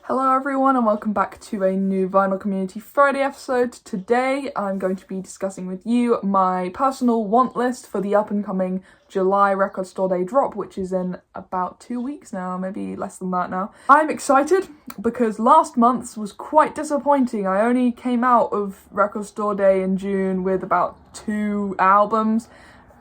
Hello everyone and welcome back to a new Vinyl Community Friday episode. Today I'm going to be discussing with you my personal want list for the up and coming July Record Store Day drop, which is in about 2 weeks now, maybe less than that now. I'm excited because last month's was quite disappointing. I only came out of Record Store Day in June with about 2 albums,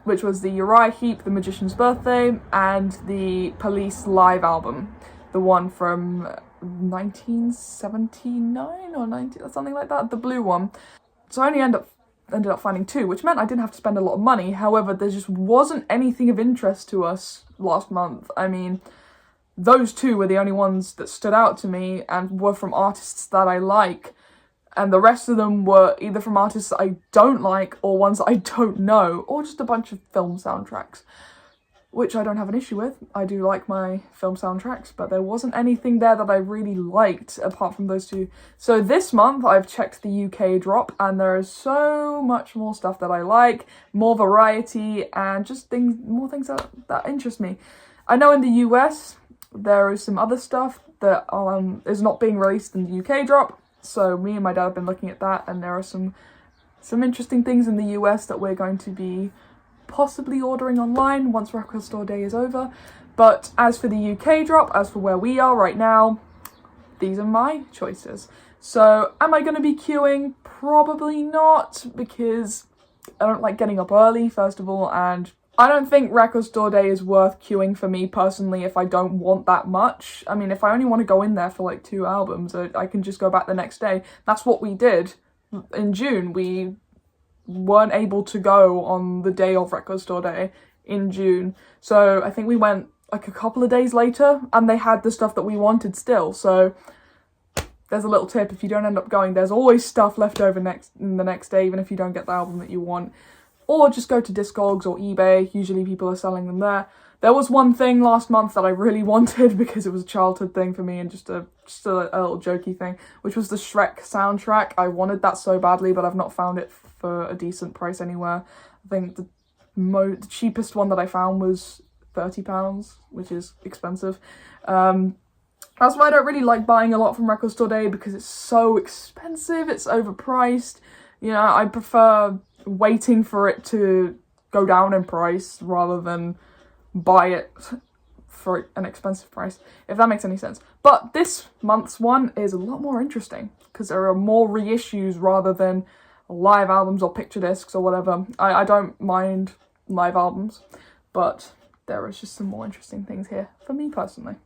which was the Uriah Heep, The Magician's Birthday, and the Police live album, the one from 1979 or 90 or something like that, the blue one. So I only ended up finding 2, which meant I didn't have to spend a lot of money. However, there just wasn't anything of interest to us last month. I mean, those 2 were the only ones that stood out to me and were from artists that I like, and the rest of them were either from artists that I don't like or ones that I don't know, or just a bunch of film soundtracks, which I don't have an issue with. I do like my film soundtracks, but there wasn't anything there that I really liked apart from those 2. So this month I've checked the UK drop and there is so much more stuff that I like, more variety, and just more things that interest me. I know in the US there is some other stuff that is not being released in the UK drop, so me and my dad have been looking at that, and there are some interesting things in the US that we're going to be possibly ordering online once Record Store Day is over. But as for the UK drop, as for where we are right now, these are my choices. So am I going to be queuing? Probably not, because I don't like getting up early, first of all, and I don't think Record Store Day is worth queuing for me personally if I don't want that much. I mean, if I only want to go in there for like 2 albums, I can just go back the next day. That's what we did in June. We weren't able to go on the day of Record Store Day in June, so I think we went like a couple of days later and they had the stuff that we wanted still. So there's a little tip: if you don't end up going, there's always stuff left over the next day, even if you don't get the album that you want. Or just go to Discogs or eBay, usually people are selling them there. There was one thing last month that I really wanted because it was a childhood thing for me and just a little jokey thing, which was the Shrek soundtrack. I wanted that so badly, but I've not found it for a decent price anywhere. I think the cheapest one that I found was £30, which is expensive. That's why I don't really like buying a lot from Record Store Day, because it's so expensive, it's overpriced. You know, I prefer waiting for it to go down in price rather than buy it for an expensive price, if that makes any sense. But this month's one is a lot more interesting because there are more reissues rather than live albums or picture discs or whatever. I don't mind live albums, but there is just some more interesting things here for me personally.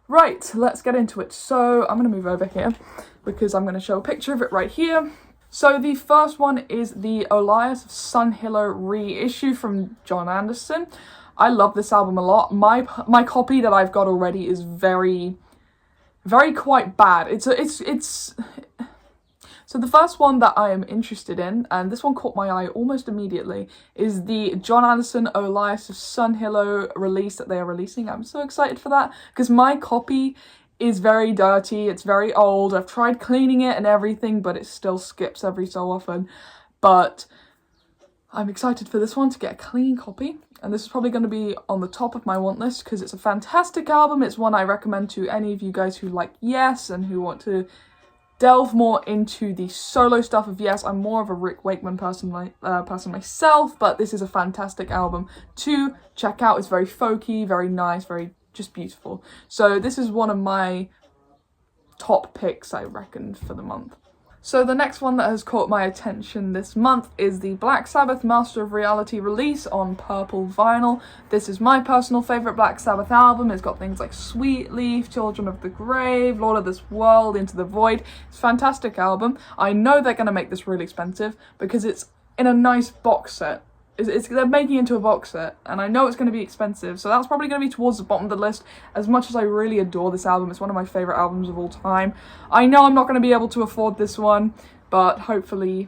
Right, let's get into it. So I'm going to move over here because I'm going to show a picture of it right here. So the first one is the Elias of Sunhillow reissue from John Anderson. I love this album a lot. My copy that I've got already is very quite bad. So the first one that I am interested in, and this one caught my eye almost immediately, is the John Anderson Elias of Sunhillow release that they are releasing. I'm so excited for that because my copy is very dirty. It's very old. I've tried cleaning it and everything, but it still skips every so often. But I'm excited for this one to get a clean copy, and this is probably going to be on the top of my want list because it's a fantastic album. It's one I recommend to any of you guys who like Yes and who want to delve more into the solo stuff of Yes. I'm more of a Rick Wakeman person myself, but this is a fantastic album to check out. It's very folky, very nice, very just beautiful. So this is one of my top picks, I reckon, for the month. So the next one that has caught my attention this month is the Black Sabbath Master of Reality release on purple vinyl. This is my personal favourite Black Sabbath album. It's got things like Sweet Leaf, Children of the Grave, Lord of this World, Into the Void. It's a fantastic album. I know they're going to make this really expensive because it's in a nice box set. They're making it into a box set, and I know it's going to be expensive, so that's probably going to be towards the bottom of the list. As much as I really adore this album, it's one of my favourite albums of all time. I know I'm not going to be able to afford this one, but hopefully,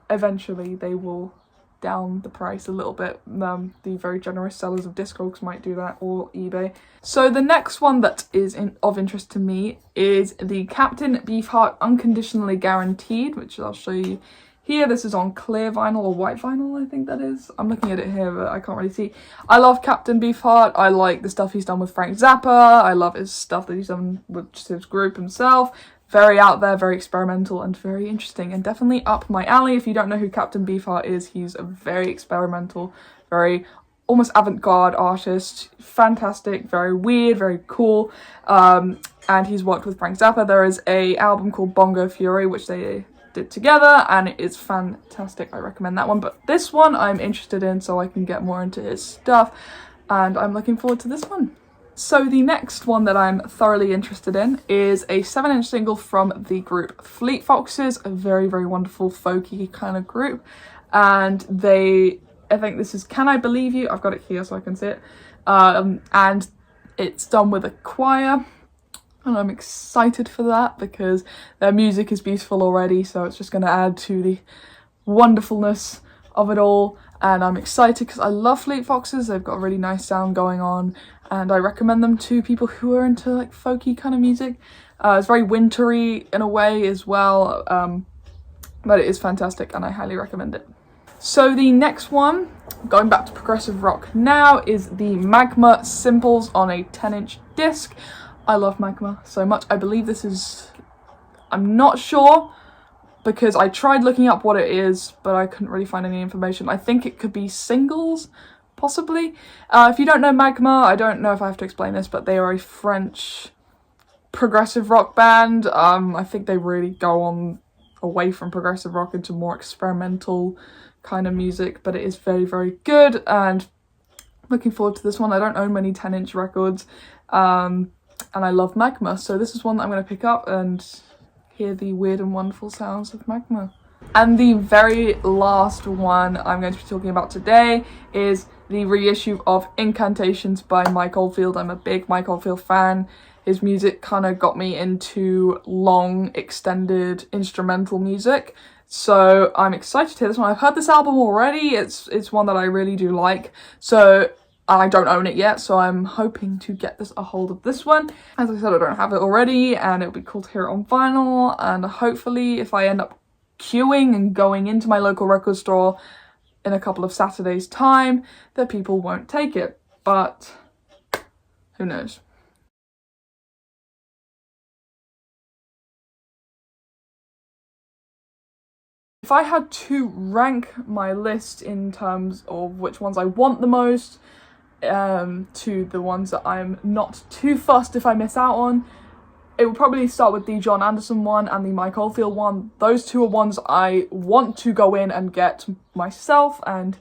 eventually, they will down the price a little bit. The very generous sellers of Discogs might do that, or eBay. So the next one that is of interest to me is the Captain Beefheart Unconditionally Guaranteed, which I'll show you here. This is on clear vinyl or white vinyl, I think that is. I'm looking at it here, but I can't really see. I love Captain Beefheart. I like the stuff he's done with Frank Zappa. I love his stuff that he's done with just his group himself. Very out there, very experimental, and very interesting, and definitely up my alley. If you don't know who Captain Beefheart is, he's a very experimental, very almost avant-garde artist. Fantastic, very weird, very cool. And he's worked with Frank Zappa. There is a album called Bongo Fury, which they did together, and it is fantastic. I recommend that one, but this one I'm interested in so I can get more into his stuff, and I'm looking forward to this one. So the next one that I'm thoroughly interested in is a 7-inch single from the group Fleet Foxes, a very, very wonderful folky kind of group, and I think this is Can I Believe You? I've got it here so I can see it, and it's done with a choir. And I'm excited for that because their music is beautiful already, so it's just going to add to the wonderfulness of it all. And I'm excited because I love Fleet Foxes. They've got a really nice sound going on, and I recommend them to people who are into like folky kind of music. It's very wintry in a way as well, but it is fantastic and I highly recommend it. So the next one, going back to progressive rock now, is the Magma Simples on a 10-inch disc. I love Magma so much. I believe this is, I'm not sure because I tried looking up what it is, but I couldn't really find any information. I think it could be singles, possibly. If you don't know Magma, I don't know if I have to explain this, but they are a French progressive rock band. I think they really go on away from progressive rock into more experimental kind of music, but it is very, very good, and looking forward to this one. I don't own many 10-inch records, and I love Magma, so this is one that I'm going to pick up and hear the weird and wonderful sounds of Magma. And the very last one I'm going to be talking about today is the reissue of Incantations by Mike Oldfield. I'm a big Mike Oldfield fan. His music kind of got me into long, extended instrumental music, so I'm excited to hear this one. I've heard this album already. It's one that I really do like, so I don't own it yet, so I'm hoping to get a hold of this one. As I said, I don't have it already, and it'll be cool to hear it on vinyl, and hopefully if I end up queuing and going into my local record store in a couple of Saturdays' time, that people won't take it, but who knows. If I had to rank my list in terms of which ones I want the most, to the ones that I'm not too fussed if I miss out on, it would probably start with the John Anderson one and the Mike Oldfield one. Those two are ones I want to go in and get myself, and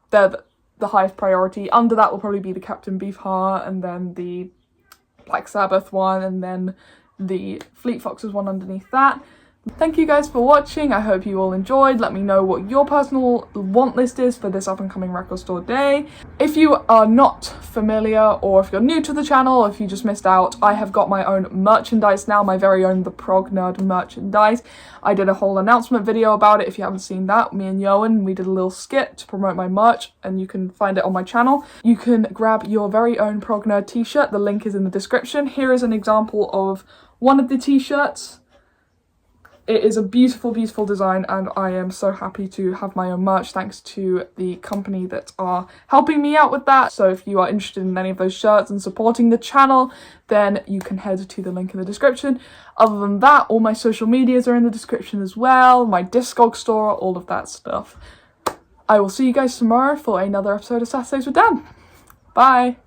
they're the highest priority. Under that will probably be the Captain Beefheart, and then the Black Sabbath one, and then the Fleet Foxes one underneath that. Thank you guys for watching. I hope you all enjoyed. Let me know what your personal want list is for this up and coming record store day. If you are not familiar, or if you're new to the channel, if you just missed out, I have got my own merchandise now, my very own The Prog Nerd merchandise. I did a whole announcement video about it. If you haven't seen that, me and Yoan, we did a little skit to promote my merch, and you can find it on my channel. You can grab your very own Prog Nerd t-shirt. The link is in the description. Here is an example of one of the t-shirts. It is a beautiful, beautiful design, and I am so happy to have my own merch thanks to the company that are helping me out with that. So if you are interested in any of those shirts and supporting the channel, then you can head to the link in the description. Other than that, all my social medias are in the description as well, my Discog store, all of that stuff. I will see you guys tomorrow for another episode of Saturdays with Dan. Bye!